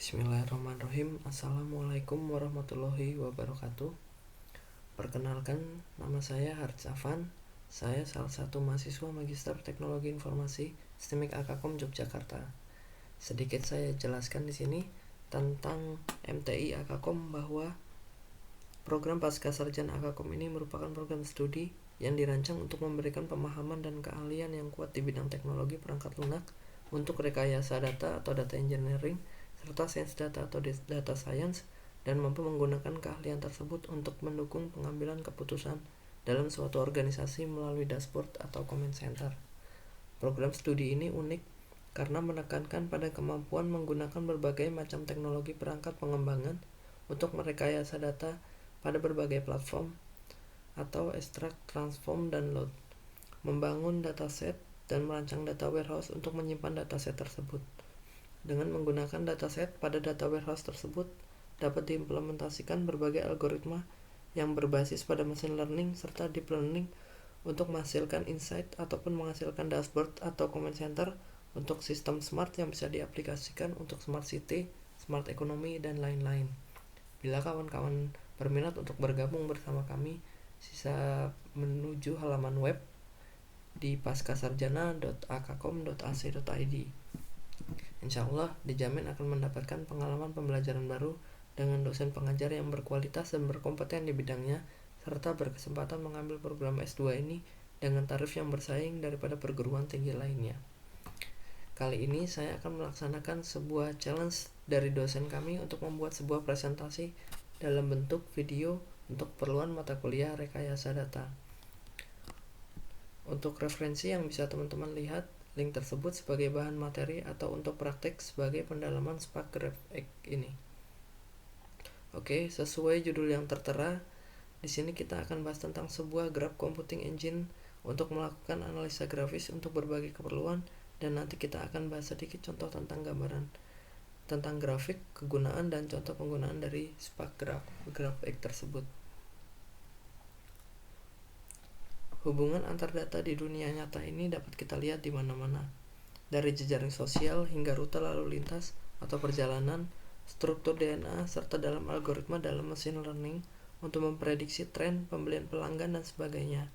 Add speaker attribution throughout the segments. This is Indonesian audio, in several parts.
Speaker 1: Bismillahirrahmanirrahim. Assalamualaikum warahmatullahi wabarakatuh. Perkenalkan, nama saya Harj Afan. Saya salah satu mahasiswa Magister Teknologi Informasi Sistemik Akakom Yogyakarta. Sedikit saya jelaskan di sini tentang MTI Akakom bahwa program Pascasarjana Akakom ini merupakan program studi yang dirancang untuk memberikan pemahaman dan keahlian yang kuat di bidang teknologi perangkat lunak untuk rekayasa data atau data engineering serta sains data atau data science, dan mampu menggunakan keahlian tersebut untuk mendukung pengambilan keputusan dalam suatu organisasi melalui dashboard atau command center. Program studi ini unik karena menekankan pada kemampuan menggunakan berbagai macam teknologi perangkat pengembangan untuk merekayasa data pada berbagai platform atau extract, transform, dan load, membangun dataset, dan merancang data warehouse untuk menyimpan dataset tersebut. Dengan menggunakan dataset pada data warehouse tersebut, dapat diimplementasikan berbagai algoritma yang berbasis pada machine learning serta deep learning untuk menghasilkan insight ataupun menghasilkan dashboard atau command center untuk sistem smart yang bisa diaplikasikan untuk smart city, smart economy, dan lain-lain. Bila kawan-kawan berminat untuk bergabung bersama kami, bisa menuju halaman web di pascasarjana.akakom.ac.id. Insyaallah dijamin akan mendapatkan pengalaman pembelajaran baru dengan dosen pengajar yang berkualitas dan berkompeten di bidangnya, serta berkesempatan mengambil program S2 ini dengan tarif yang bersaing daripada perguruan tinggi lainnya. Kali ini saya akan melaksanakan sebuah challenge dari dosen kami untuk membuat sebuah presentasi dalam bentuk video untuk keperluan mata kuliah rekayasa data. Untuk referensi yang bisa teman-teman lihat, link tersebut sebagai bahan materi atau untuk praktek sebagai pendalaman Spark Graph X ini. Oke, sesuai judul yang tertera, di sini kita akan bahas tentang sebuah graph computing engine untuk melakukan analisa grafis untuk berbagai keperluan, dan nanti kita akan bahas sedikit contoh tentang gambaran tentang grafik, kegunaan, dan contoh penggunaan dari Spark Graph X tersebut. Hubungan antar data di dunia nyata ini dapat kita lihat di mana-mana, dari jejaring sosial hingga rute lalu lintas atau perjalanan, struktur DNA, serta dalam algoritma dalam machine learning untuk memprediksi tren pembelian pelanggan dan sebagainya.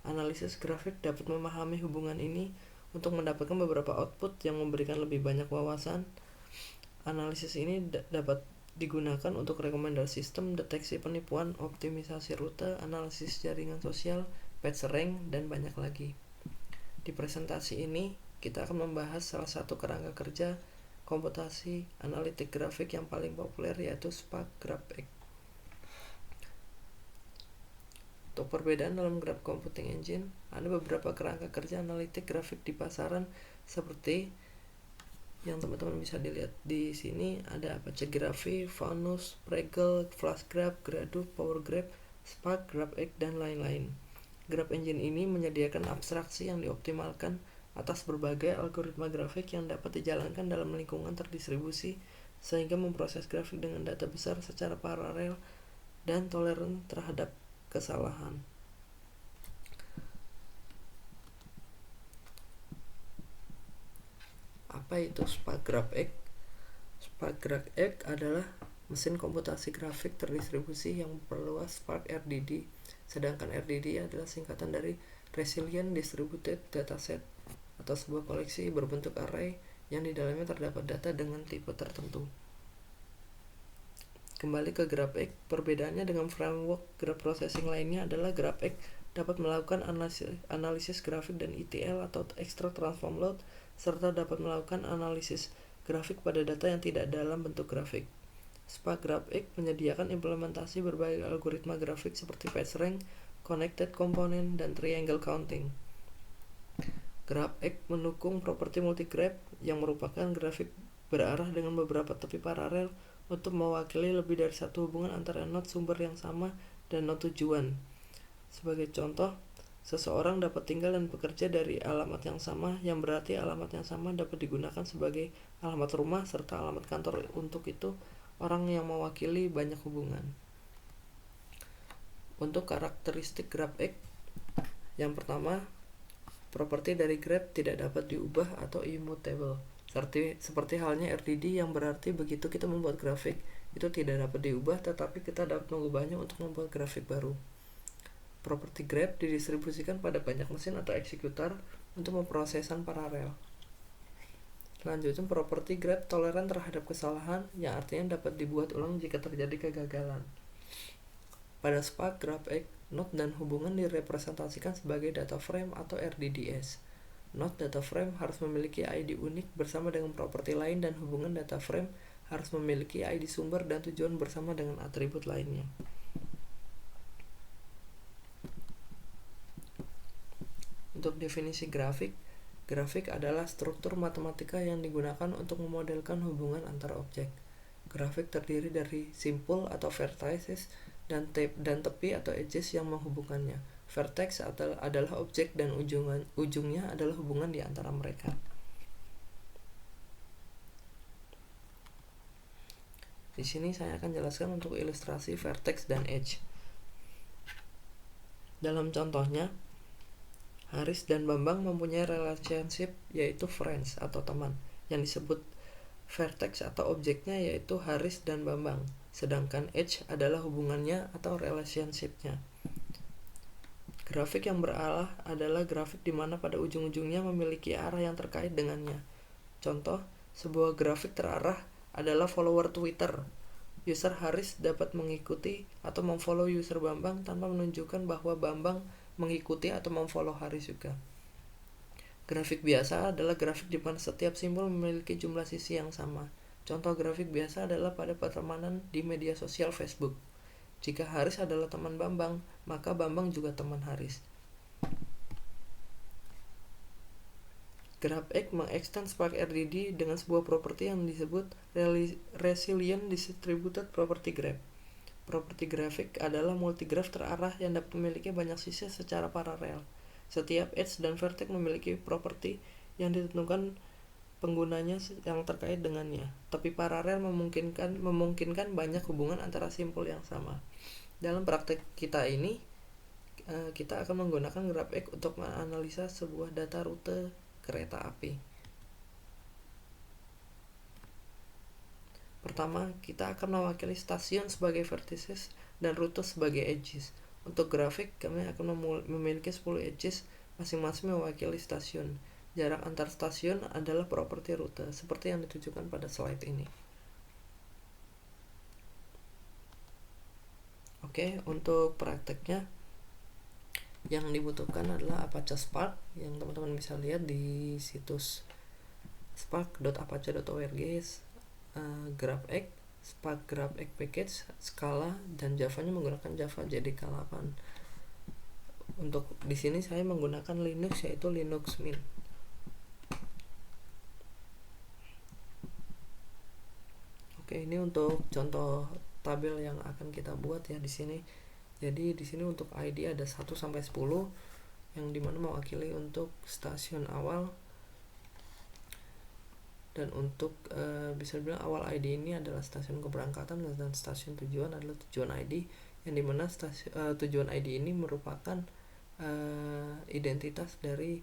Speaker 1: Analisis grafik dapat memahami hubungan ini untuk mendapatkan beberapa output yang memberikan lebih banyak wawasan. Analisis ini dapat digunakan untuk rekomendasi sistem, deteksi penipuan, optimisasi rute, analisis jaringan sosial, PageRank, dan banyak lagi. Di presentasi ini, kita akan membahas salah satu kerangka kerja komputasi analitik grafik yang paling populer, yaitu Spark Graph X. Untuk perbedaan dalam graph computing engine, ada beberapa kerangka kerja analitik grafik di pasaran seperti yang teman-teman bisa dilihat di sini. Ada Apache Graphy, Faunus, Pregel, FlashGraph, Graduf, PowerGraph, Spark Graph X, dan lain-lain. Graph engine ini menyediakan abstraksi yang dioptimalkan atas berbagai algoritma grafik yang dapat dijalankan dalam lingkungan terdistribusi, sehingga memproses grafik dengan data besar secara paralel dan toleran terhadap kesalahan. Apa itu Spark Graph X? Spark Graph X adalah mesin komputasi grafik terdistribusi yang memperluas Spark RDD, sedangkan RDD adalah singkatan dari Resilient Distributed Dataset, atau sebuah koleksi berbentuk array yang di dalamnya terdapat data dengan tipe tertentu. Kembali ke Graph X, perbedaannya dengan framework graph processing lainnya adalah Graph X dapat melakukan analisis grafik dan ETL atau extract, transform, load, serta dapat melakukan analisis grafik pada data yang tidak dalam bentuk grafik. Spark Graph X menyediakan implementasi berbagai algoritma grafik seperti PageRank, Connected Component, dan Triangle Counting. Graph X mendukung properti multigraph yang merupakan grafik berarah dengan beberapa tepi paralel untuk mewakili lebih dari satu hubungan antara node sumber yang sama dan node tujuan. Sebagai contoh, seseorang dapat tinggal dan bekerja dari alamat yang sama, yang berarti alamat yang sama dapat digunakan sebagai alamat rumah serta alamat kantor. Untuk itu, orang yang mewakili banyak hubungan. Untuk karakteristik Graph X, yang pertama, properti dari graph tidak dapat diubah atau immutable. Seperti halnya RDD, yang berarti begitu kita membuat grafik itu tidak dapat diubah, tetapi kita dapat mengubahnya untuk membuat grafik baru. Property graph didistribusikan pada banyak mesin atau eksekutor untuk memprosesan paralel. Selanjutnya, property graph toleran terhadap kesalahan, yang artinya dapat dibuat ulang jika terjadi kegagalan. Pada Spark GraphX, node dan hubungan direpresentasikan sebagai data frame atau RDDS. Node data frame harus memiliki ID unik bersama dengan properti lain, dan hubungan data frame harus memiliki ID sumber dan tujuan bersama dengan atribut lainnya. Untuk definisi grafik, grafik adalah struktur matematika yang digunakan untuk memodelkan hubungan antara objek. Grafik terdiri dari simpul atau vertices dan tepi atau edges yang menghubungkannya. Vertex adalah objek dan ujungnya adalah hubungan di antara mereka. Di sini saya akan jelaskan untuk ilustrasi vertex dan edge. Dalam contohnya, Haris dan Bambang mempunyai relationship yaitu friends atau teman, yang disebut vertex atau objeknya yaitu Haris dan Bambang, sedangkan edge adalah hubungannya atau relationship-nya. Grafik yang berarah adalah grafik di mana pada ujung-ujungnya memiliki arah yang terkait dengannya. Contoh, sebuah grafik terarah adalah follower Twitter. User Haris dapat mengikuti atau memfollow user Bambang tanpa menunjukkan bahwa Bambang mengikuti atau memfollow Haris juga. Grafik biasa adalah grafik di mana setiap simbol memiliki jumlah sisi yang sama. Contoh grafik biasa adalah pada pertemanan di media sosial Facebook. Jika Haris adalah teman Bambang, maka Bambang juga teman Haris. GraphX mengekstend Spark RDD dengan sebuah properti yang disebut Resilient Distributed Property Graph. Properti grafik adalah multigraph terarah yang dapat memiliki banyak sisi secara paralel. Setiap edge dan vertex memiliki properti yang ditentukan penggunanya yang terkait dengannya. Tepi paralel memungkinkan banyak hubungan antara simpul yang sama. Dalam praktek kita ini, kita akan menggunakan GraphX untuk menganalisa sebuah data rute kereta api. Pertama, kita akan mewakili stasiun sebagai vertices dan rute sebagai edges. Untuk grafik, kami akan memiliki 10 edges, masing-masing mewakili stasiun. Jarak antar stasiun adalah properti rute, seperti yang ditunjukkan pada slide ini. Oke, untuk prakteknya, yang dibutuhkan adalah Apache Spark, yang teman-teman bisa lihat di situs spark.apache.org, GraphX, Spark GraphX Package, Scala, dan Java-nya menggunakan Java JDK 8. Untuk di sini saya menggunakan Linux, yaitu Linux Mint. Oke, ini untuk contoh tabel yang akan kita buat ya di sini. Jadi di sini untuk ID ada 1 sampai 10 yang dimana mewakili untuk stasiun awal, dan untuk bisa dibilang awal ID ini adalah stasiun keberangkatan, dan stasiun tujuan adalah tujuan ID, yang dimana tujuan ID ini merupakan identitas dari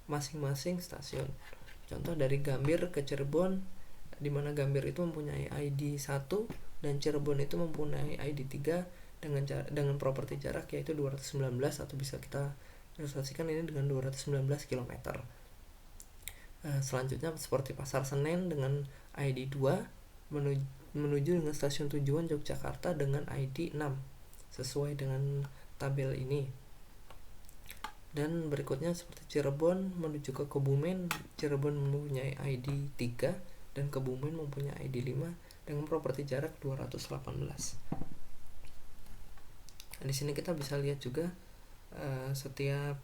Speaker 1: masing-masing stasiun. Contoh dari Gambir ke Cirebon, dimana Gambir itu mempunyai ID 1 dan Cirebon itu mempunyai ID 3 dengan properti jarak yaitu 219, atau bisa kita ilustrasikan ini dengan 219 km. Selanjutnya seperti Pasar Senen dengan ID 2 menuju dengan stasiun tujuan Yogyakarta dengan ID 6 sesuai dengan tabel ini. Dan berikutnya seperti Cirebon menuju ke Kebumen, Cirebon mempunyai ID 3 dan Kebumen mempunyai ID 5 dengan properti jarak 218. Di sini kita bisa lihat juga setiap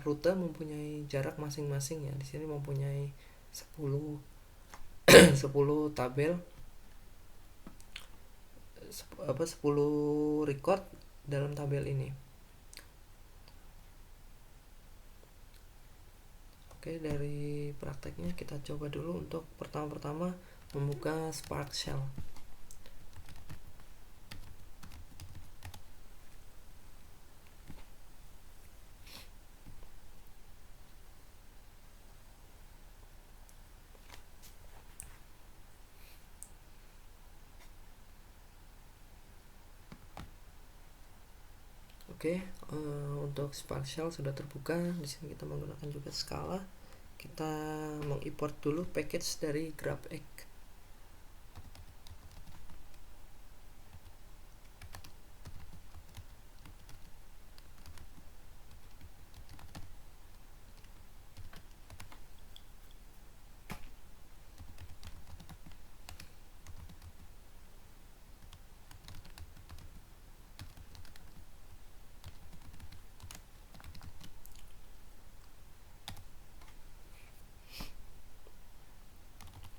Speaker 1: rute mempunyai jarak masing-masing ya. Di sini mempunyai 10 tabel, 10 record dalam tabel ini. Oke, dari prakteknya kita coba dulu untuk pertama-tama membuka Spark Shell. Untuk spatial sudah terbuka. Di sini kita menggunakan juga skala. Kita mengimport dulu package dari GraphX.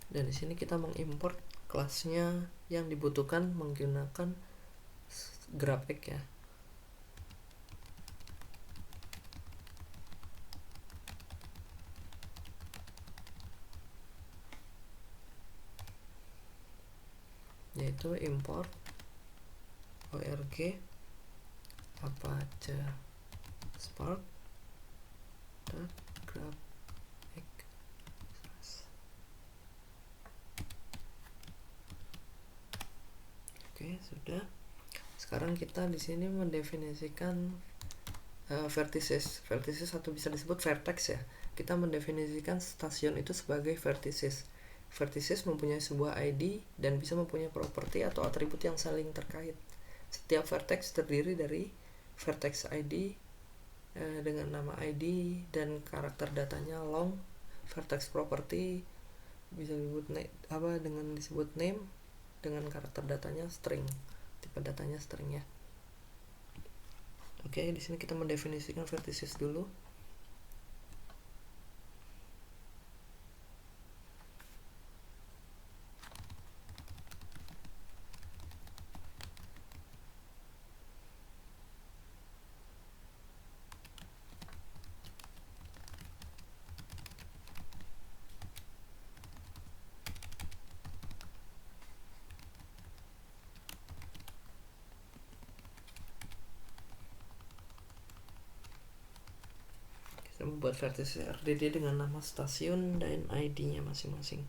Speaker 1: Dan di sini kita mengimport kelasnya yang dibutuhkan menggunakan GraphX ya. Yaitu import org apache spark .graph. Sudah. Sekarang kita di sini mendefinisikan vertices atau bisa disebut vertex ya. Kita mendefinisikan stasiun itu sebagai vertices. Vertices mempunyai sebuah ID dan bisa mempunyai properti atau atribut yang saling terkait. Setiap vertex terdiri dari vertex ID dengan nama ID dan karakter datanya long. Vertex property bisa disebut name dengan karakter datanya string, tipe datanya string ya. Di sini kita mendefinisikan vertices dulu. Kita membuat vertices RDD dengan nama stasiun dan ID-nya masing-masing.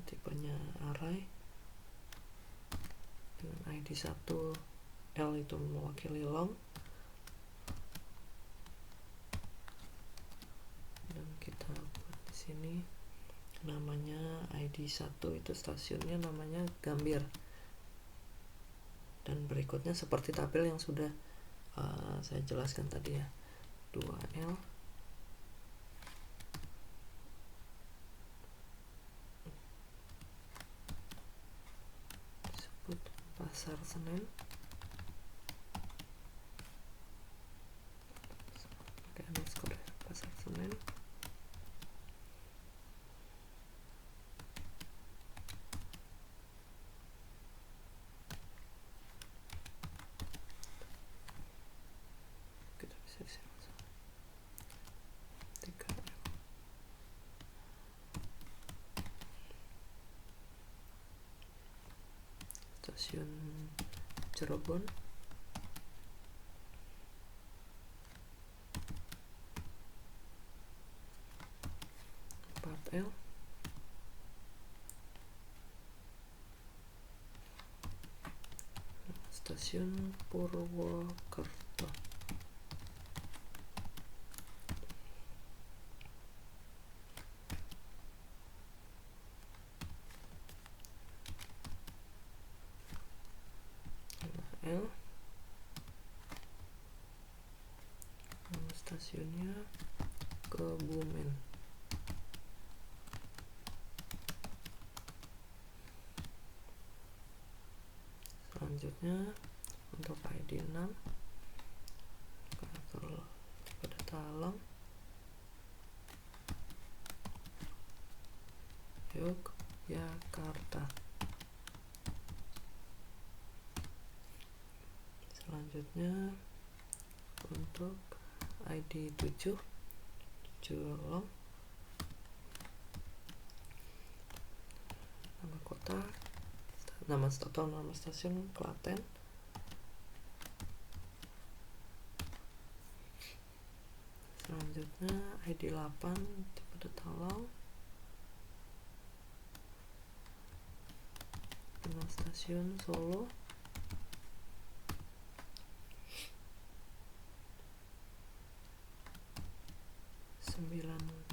Speaker 1: Tipenya array dengan ID 1 L itu mewakili long. Kita buat di sini namanya ID 1 itu stasiunnya namanya Gambir. Dan berikutnya seperti tabel yang sudah saya jelaskan tadi ya. 2L disebut Pasar Senen. Pakai underscore Pasar Senen. Stasiun Cirebon. L stasiun Purwokerto. L stasiunnya Kebumen. Selanjutnya untuk ID 6 karakter pada talang Yogyakarta. Selanjutnya untuk ID 7 long, nama kota, nama stasiun Klaten. ID 8 tipe data long dengan stasiun Solo.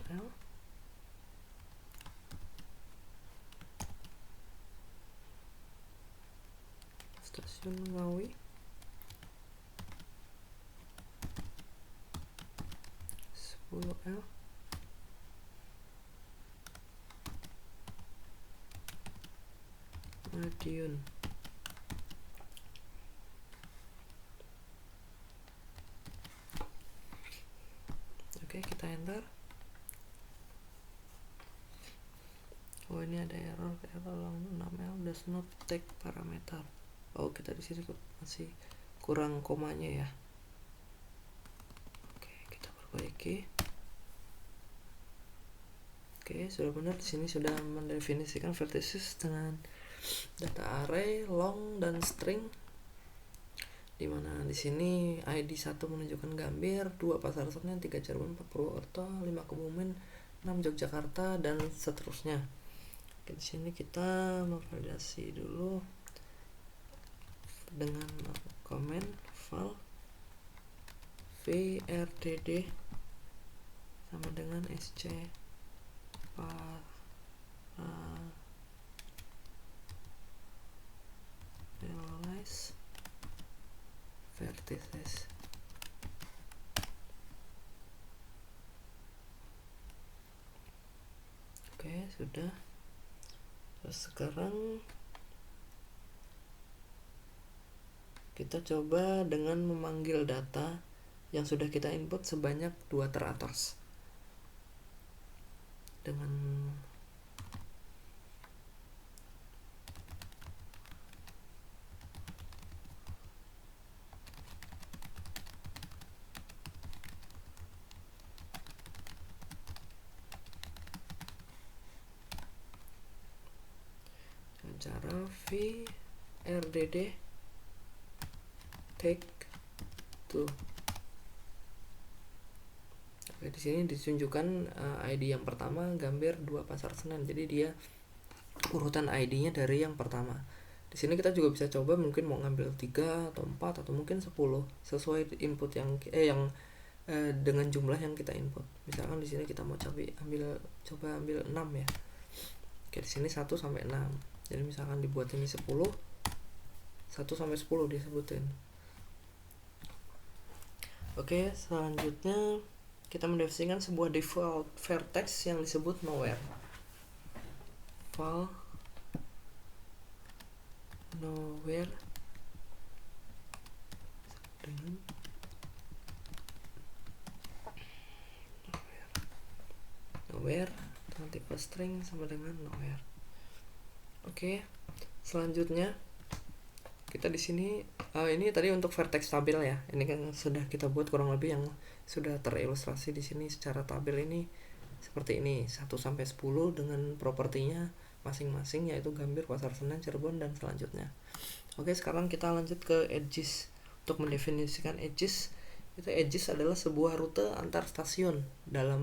Speaker 1: L stasiun Ngawi, 10L Madiun. Oke, kita enter. Oh, ini ada error long 6L does not take parameter. Oh, kita di sini masih kurang komanya ya. Oke, kita perbaiki. Oke, sudah benar. Di sini sudah mendefinisikan vertices dengan data array, long dan string. Dimana di sini ID 1 menunjukkan Gambir, 2 Pasar Senen, 3 Cirebon, 4 Purwokerto, 5 Kebumen, 6 Yogyakarta dan seterusnya. Oke, di sini kita memvalidasi dulu dengan komen val vrdd sama dengan sc parallelize vertices. Oke, sudah. Terus sekarang kita coba dengan memanggil data yang sudah kita input sebanyak 2 terators dengan cara vrdd take to. Oke, di sini ditunjukkan ID yang pertama Gambir 2 Pasar Senen. Jadi dia urutan ID-nya dari yang pertama. Di sini kita juga bisa coba mungkin mau ngambil 3 atau 4 atau mungkin 10 sesuai input yang dengan jumlah yang kita input. Misalkan di sini kita mau coba ambil 6 ya. Oke, di sini 1 sampai 6. Jadi misalkan dibuat ini 10, 1 sampai 10 disebutin. Oke, selanjutnya kita mendefinisikan sebuah default vertex yang disebut nowhere. Val nowhere dengan nowhere dengan tipe string sama dengan nowhere. Oke, selanjutnya kita di sini ini tadi untuk vertex tabel ya. Ini kan sudah kita buat kurang lebih yang sudah terilustrasi di sini secara tabel ini seperti ini 1 sampai 10 dengan propertinya masing-masing yaitu Gambir, Pasar Senen, Cirebon dan selanjutnya. Oke, sekarang kita lanjut ke edges. Untuk mendefinisikan edges, itu edges adalah sebuah rute antar stasiun. Dalam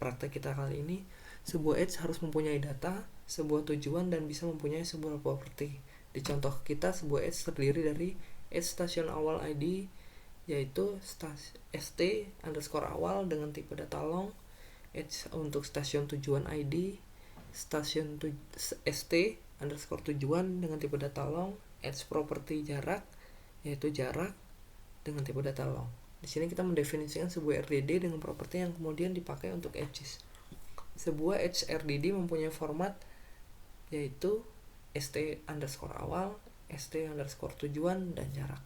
Speaker 1: praktek kita kali ini, sebuah edge harus mempunyai data, sebuah tujuan dan bisa mempunyai sebuah properti. Di contoh kita, sebuah edge terdiri dari edge stasiun awal ID yaitu st underscore awal dengan tipe data long, edge untuk stasiun tujuan ID stasiun st underscore tujuan dengan tipe data long, edge property jarak yaitu jarak dengan tipe data long. Di sini kita mendefinisikan sebuah RDD dengan properti yang kemudian dipakai untuk edges. Sebuah edge RDD mempunyai format yaitu st underscore awal, st underscore tujuan dan jarak.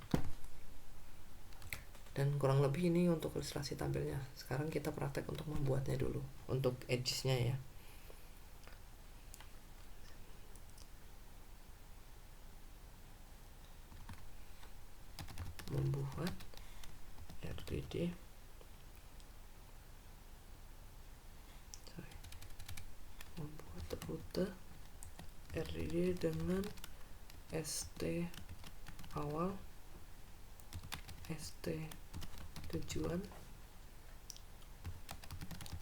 Speaker 1: Dan kurang lebih ini untuk ilustrasi tabelnya. Sekarang kita praktek untuk membuatnya dulu untuk edges-nya ya. Membuat RDD membuat rute RDD dengan st awal, st tujuan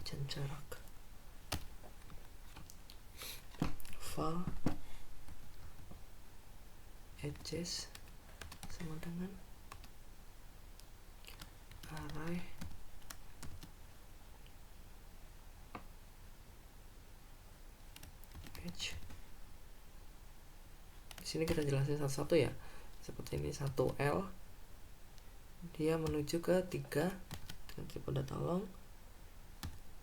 Speaker 1: dan jarak. File edges sama dengan array edge. Di sini kita jelasin satu-satu ya. Seperti ini 1L, dia menuju ke 3 dengan tipe data long.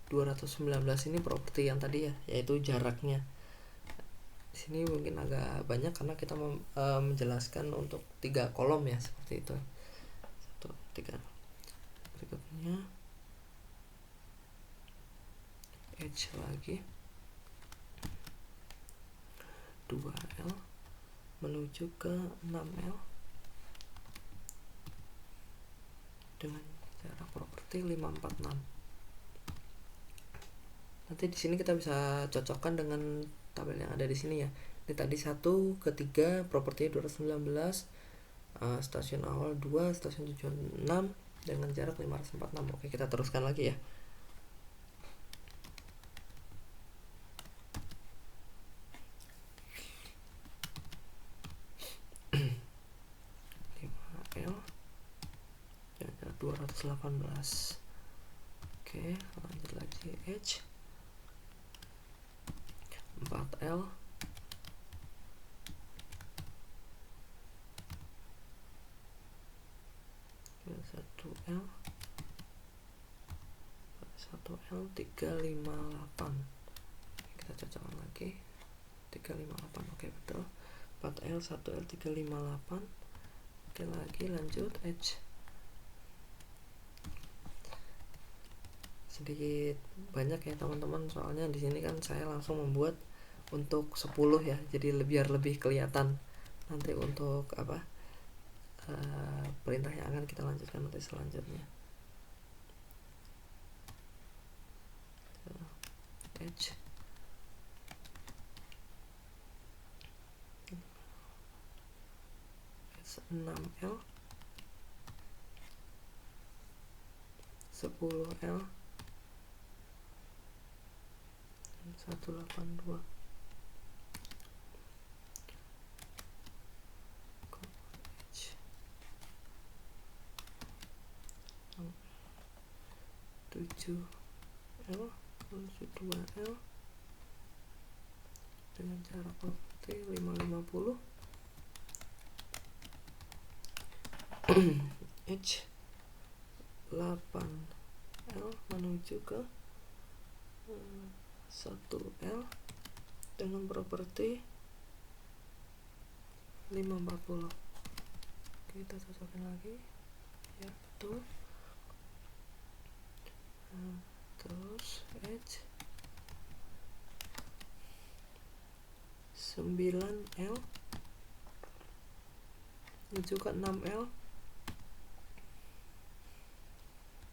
Speaker 1: 219 ini properti yang tadi ya, yaitu jaraknya. Di sini mungkin agak banyak karena kita menjelaskan untuk 3 kolom ya, seperti itu. 1, 3. Berikutnya edge lagi 2L menuju ke 6L dengan jarak properti 546. Nanti di sini kita bisa cocokkan dengan tabel yang ada di sini ya. Ini tadi 1 ke 3 properti 219, stasiun awal 2, stasiun tujuan 6 dengan jarak 546. Oke, kita teruskan lagi ya. Jarak 218. Oke, lanjut lagi edge 4L 1L 358. Kita cocokkan lagi 358. Oke, betul. 4L 1L 358. Oke, lagi lanjut edge sedikit banyak ya teman-teman, soalnya di sini kan saya langsung membuat untuk 10 ya, jadi biar lebih kelihatan nanti untuk perintah yang akan kita lanjutkan nanti selanjutnya. Edge 6L 10L 182. Edge 7L 2L dengan jarak properti 550. Edge 8L menuju ke 1L dengan properti 540. Kita cocokkan lagi ya, betul. Terus edge 9L menuju ke 6L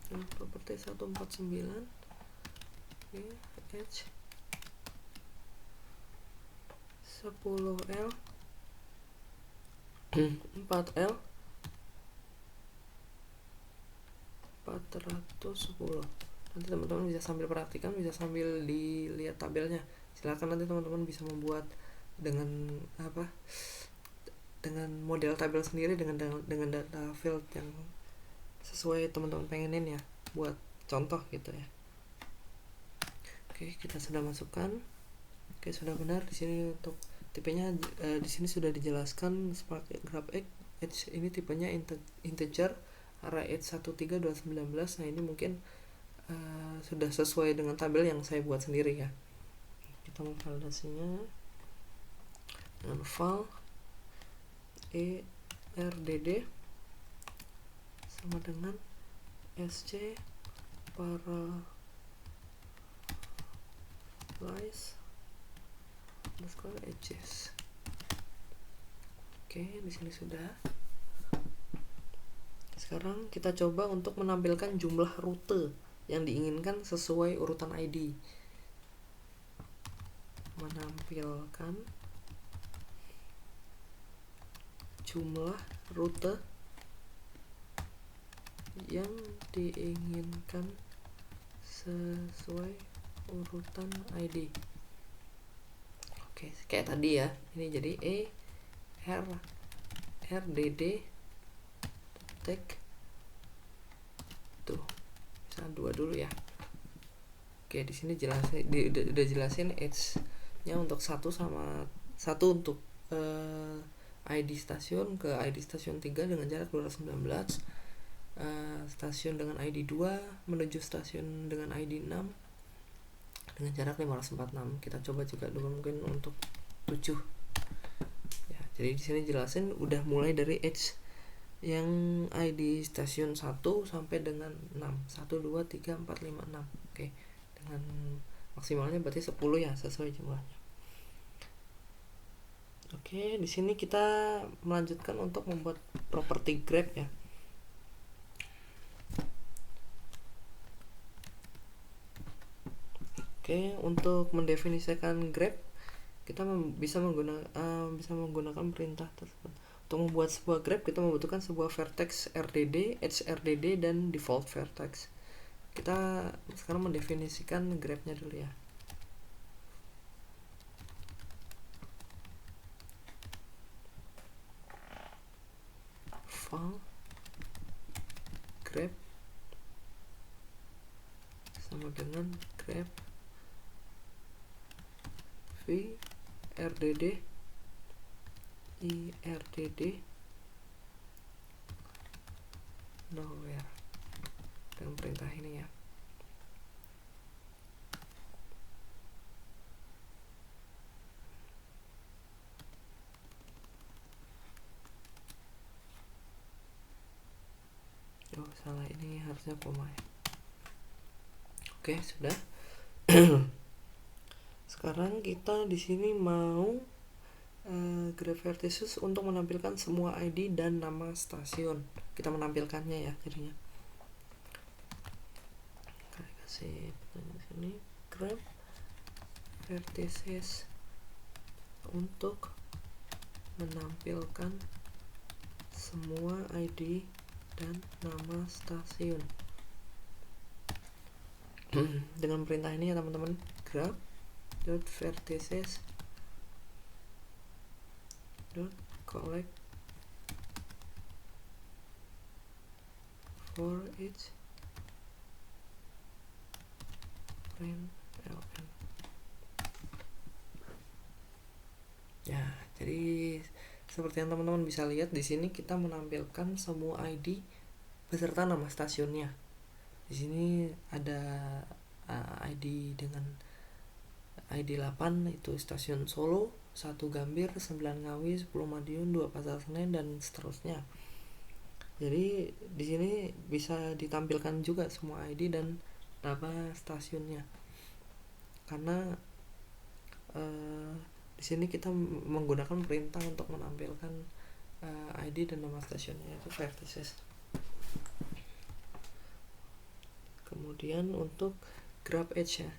Speaker 1: dengan properti 149. Oke, edge 10L 4L 410. Nanti teman-teman bisa sambil perhatikan, bisa sambil dilihat tabelnya. Silakan nanti teman-teman bisa membuat dengan dengan model tabel sendiri dengan data field yang sesuai teman-teman pengenin ya, buat contoh gitu ya. Oke, kita sudah masukkan. Oke, sudah benar. Di sini untuk tipenya di sini sudah dijelaskan sebagai graph edge ini tipenya integer, array edge 13219. Nah, ini mungkin sudah sesuai dengan tabel yang saya buat sendiri ya. Kita memvalidasinya dengan file erdd sama dengan sc parallelize underscore edges. Oke, di sini sudah. Sekarang kita coba untuk menampilkan jumlah rute yang diinginkan sesuai urutan ID. Menampilkan jumlah rute yang diinginkan sesuai urutan ID. Oke, kayak tadi ya. Ini jadi RDD tag tuh. Misalnya 2 dulu ya. Oke, di sini jelasin udah jelasin edge-nya untuk satu untuk ID stasiun ke ID stasiun 3 dengan jarak 219, stasiun dengan ID 2 menuju stasiun dengan ID 6 dengan jarak 546. Kita coba juga dulu mungkin untuk 7. Ya, jadi di sini jelasin udah mulai dari edge yang ID stasiun 1 sampai dengan 6. 1 2 3 4 5 6. Oke. Dengan maksimalnya berarti 10 ya, sesuai jumlahnya. Oke, di sini kita melanjutkan untuk membuat properti grab ya. Oke, untuk mendefinisikan grab kita bisa menggunakan perintah tersebut. Untuk membuat sebuah grab kita membutuhkan sebuah vertex RDD, edge RDD dan default vertex. Kita sekarang mendefinisikan grabnya dulu ya. File grab sama dengan grab v RDD IRDD nowhere dengan perintah ini ya. Oh, salah, ini harusnya koma ya. Oke, sudah. Sekarang kita di sini mau graph vertices untuk menampilkan semua ID dan nama stasiun. Kita menampilkannya ya jadinya. Kita kasih pertanyaan sini, graph vertices untuk menampilkan semua ID dan nama stasiun. Dengan perintah ini ya teman-teman, graph dot vertices dot collect for each ln. Ya, jadi seperti yang teman-teman bisa lihat di sini kita menampilkan semua ID beserta nama stasiunnya. Di sini ada ID dengan ID 8 itu stasiun Solo, 1 Gambir, 9 Ngawi, 10 Madiun, 2 Pasar Senen dan seterusnya. Jadi di sini bisa ditampilkan juga semua ID dan nama stasiunnya. Karena di sini kita menggunakan perintah untuk menampilkan ID dan nama stasiunnya, itu vertices. Kemudian untuk graph edge ya.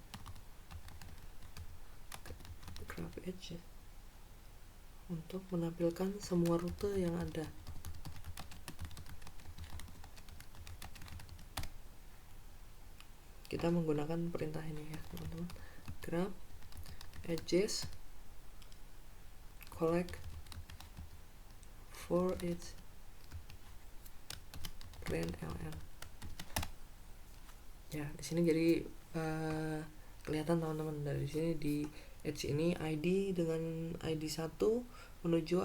Speaker 1: Graph edge ya, untuk menampilkan semua rute yang ada. Kita menggunakan perintah ini ya teman-teman. Graph edges collect for each ln. Ya, di sini jadi kelihatan teman-teman, dari sini di edge ini ID dengan ID 1 menuju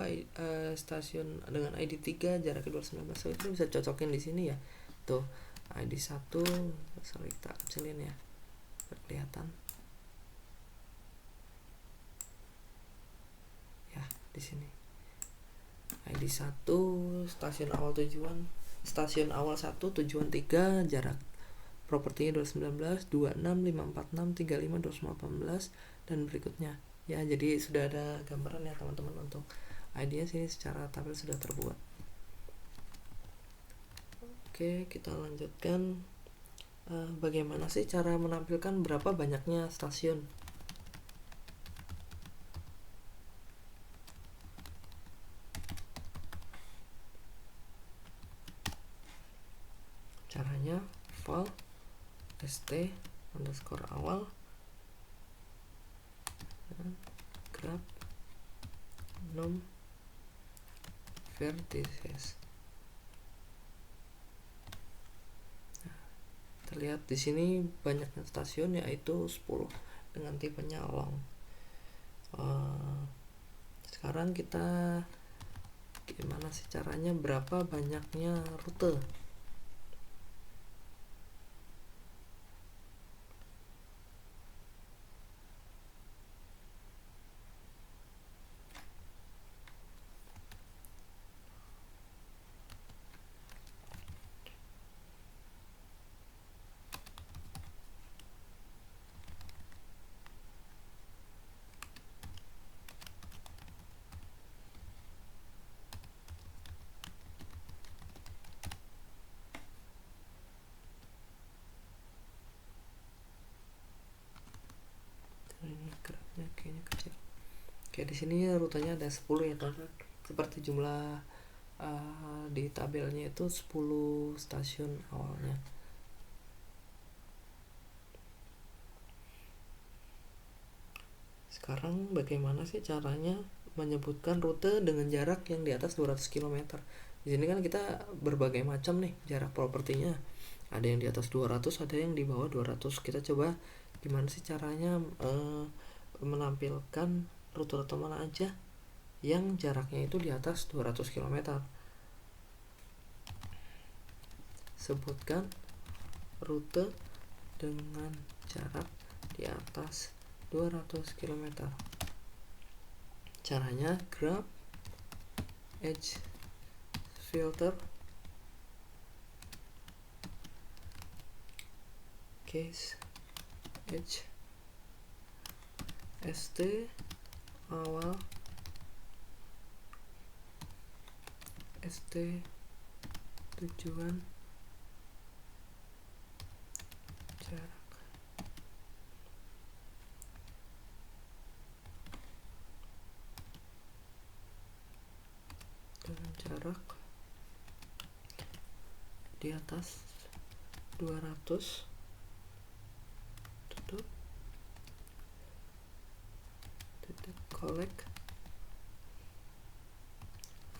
Speaker 1: stasiun dengan ID 3 jaraknya 219. So, itu bisa cocokin di sini ya. Tuh, ID 1, sorry kita kecilin ya. Biar kelihatan. Ya, di sini. ID 1 stasiun awal 1 tujuan 3 jarak propertinya 219, 26, 546, 35, 218 dan berikutnya. Ya, jadi sudah ada gambaran ya teman-teman untuk ID-nya sini secara tabel sudah terbuat. Oke, kita lanjutkan. Bagaimana sih cara menampilkan berapa banyaknya stasiun? Caranya file st underscore awal, grab num vertices. Terlihat di sini banyaknya stasiun, yaitu 10 dengan tipenya long. Sekarang kita gimana sih caranya, berapa banyaknya rute. Ini grafnya kayaknya kecil. Oke, di sini rutenya ada 10 ya teman-teman. Seperti jumlah di tabelnya itu 10 stasiun awalnya. Sekarang bagaimana sih caranya menyebutkan rute dengan jarak yang di atas 200 km? Di sini kan kita berbagai macam nih jarak propertinya. Ada yang di atas 200, ada yang di bawah 200. Kita coba gimana sih caranya menampilkan rute-rute mana aja yang jaraknya itu di atas 200 km. Sebutkan rute dengan jarak di atas 200 km. Caranya grab edge filter case edge st awal st tujuan jarak. Dengan jarak di atas 200 tutup collect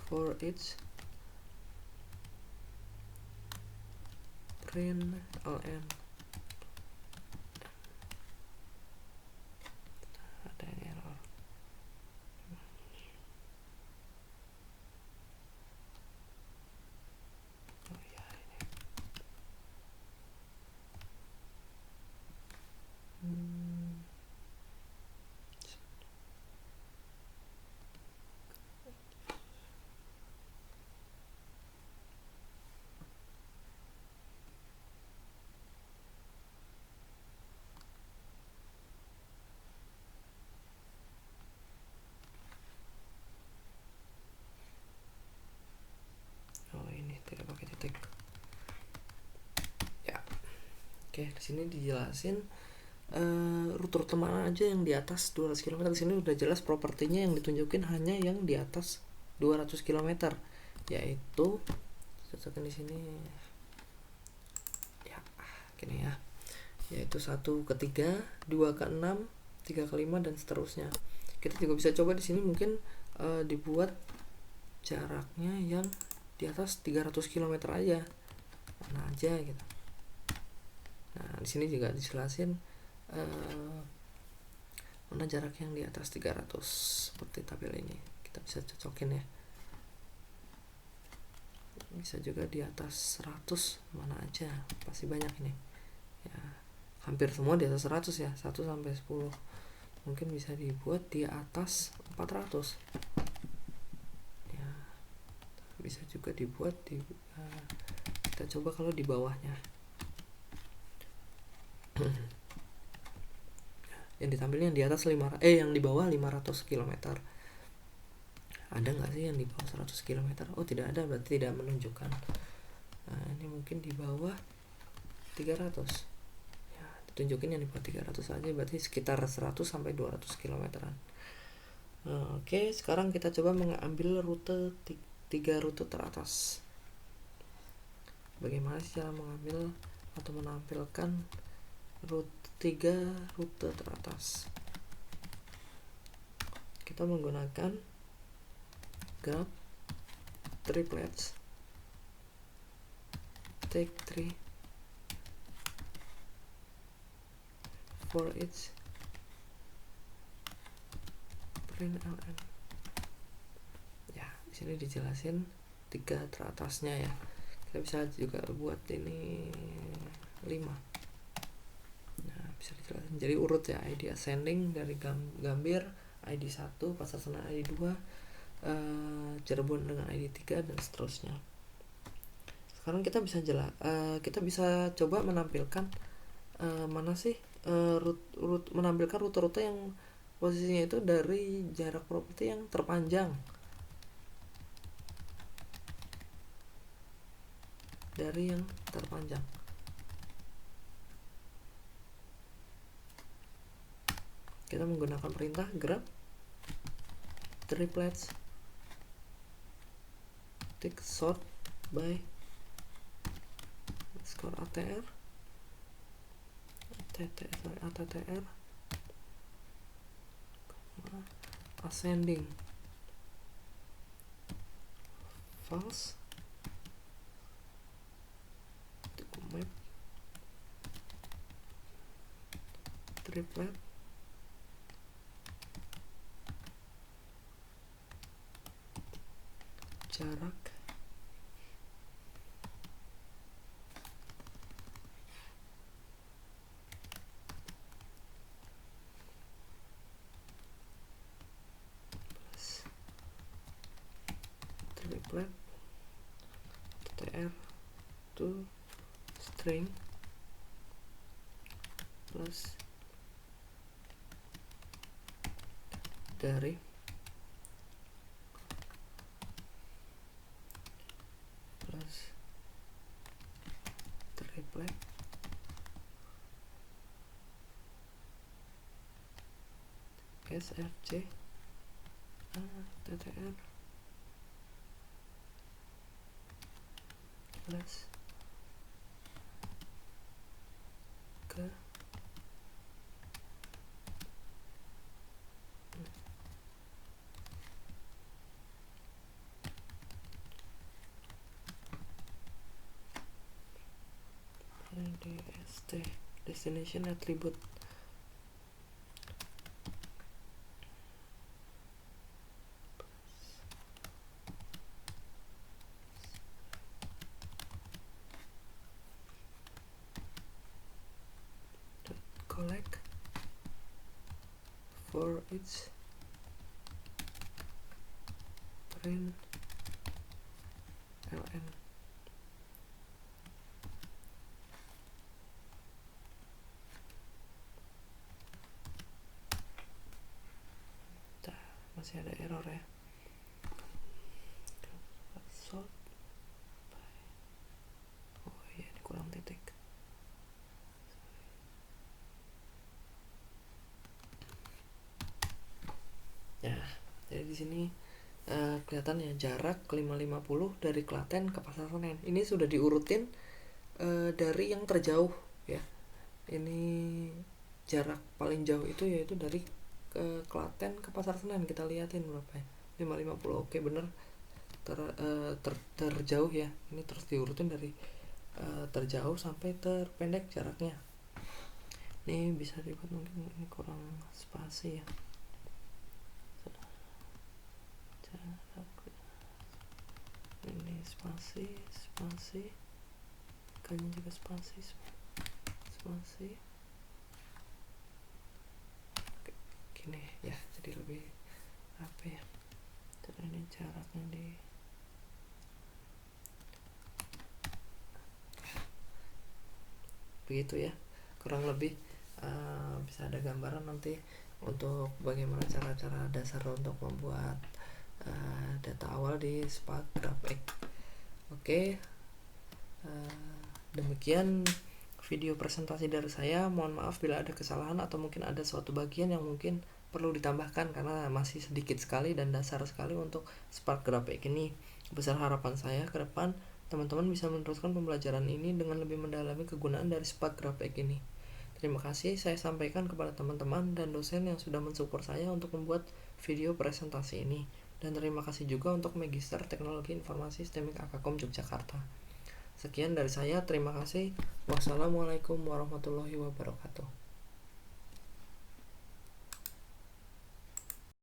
Speaker 1: for each print ln. Ada yang error. Oh ya, ini. Oh, ini tidak pakai titik. Ya. Oke, di sini dijelasin rute-rute mana aja yang di atas 200 km. Di sini udah jelas propertinya, yang ditunjukin hanya yang di atas 200 km, yaitu cocokin di sini ya gini ya, yaitu 1 ke 3, 2 ke 6, 3 ke 5 dan seterusnya. Kita juga bisa coba di sini mungkin dibuat jaraknya yang di atas 300 km aja, mana aja gitu. Nah, di sini juga dijelasin mana jarak yang di atas 300 seperti tabel ini. Kita bisa cocokin ya. Bisa juga di atas 100, mana aja, pasti banyak ini ya, hampir semua di atas 100 ya, 1 sampai 10. Mungkin bisa dibuat di atas 400 ya, bisa juga dibuat di kita coba kalau di bawahnya. Yang ditampilnya yang di atas yang di bawah 500 km. Ada nggak sih yang di bawah 100 km? Oh, tidak ada, berarti tidak menunjukkan. Nah, ini mungkin di bawah 300 ya, tunjukin yang di bawah 300 aja, berarti sekitar 100 sampai 200 km-an. Nah, oke, sekarang kita coba mengambil rute 3 rute teratas. Bagaimana sih cara mengambil atau menampilkan rute 3 rute teratas. Kita menggunakan grab triplets take 3 for each print ln. Ya, di sini dijelasin 3 teratasnya ya. Kita bisa juga buat ini 5. Nah, bisa dijelasin. Jadi urut ya, ID ascending dari Gambir ID 1, Pasar Senen ID 2, Cirebon dengan ID 3 dan seterusnya. Sekarang kita bisa coba menampilkan menampilkan rute-rute yang posisinya itu dari jarak properti yang terpanjang. Dari yang terpanjang. Kita menggunakan perintah grab triplets take sort by skor ATTR ascending false map triplet jarak plus triplet tr to string plus dari plus triplet src ttr plus ke DST destination attribute collect for each print ln. Masih ada error ya. Sort by, oh iya ini kurang titik. Ya, jadi di sini kelihatan ya jarak 550 dari Klaten ke Pasar Senen. Ini sudah diurutin dari yang terjauh ya. Ini jarak paling jauh itu yaitu dari Klaten ke Pasar Senen. Kita liatin berapa ya, 550. Oke bener, terjauh ya. Ini terus diurutin dari terjauh sampai terpendek jaraknya. Ini bisa dibuat, mungkin ini kurang spasi ya. Ini spasi kan juga spasi. Oke, gini ya, jadi lebih apa ya, dan ini jaraknya di begitu ya, kurang lebih bisa ada gambaran nanti untuk bagaimana cara-cara dasar untuk membuat data awal di Spark GraphX. Oke, demikian video presentasi dari saya. Mohon maaf bila ada kesalahan atau mungkin ada suatu bagian yang mungkin perlu ditambahkan karena masih sedikit sekali dan dasar sekali untuk Spark GraphX ini. Besar harapan saya ke depan teman-teman bisa meneruskan pembelajaran ini dengan lebih mendalami kegunaan dari Spark GraphX ini. Terima kasih saya sampaikan kepada teman-teman dan dosen yang sudah mensupport saya untuk membuat video presentasi ini. Dan terima kasih juga untuk Magister Teknologi Informasi Sistemik Akakom Yogyakarta. Sekian dari saya, terima kasih. Wassalamualaikum warahmatullahi wabarakatuh.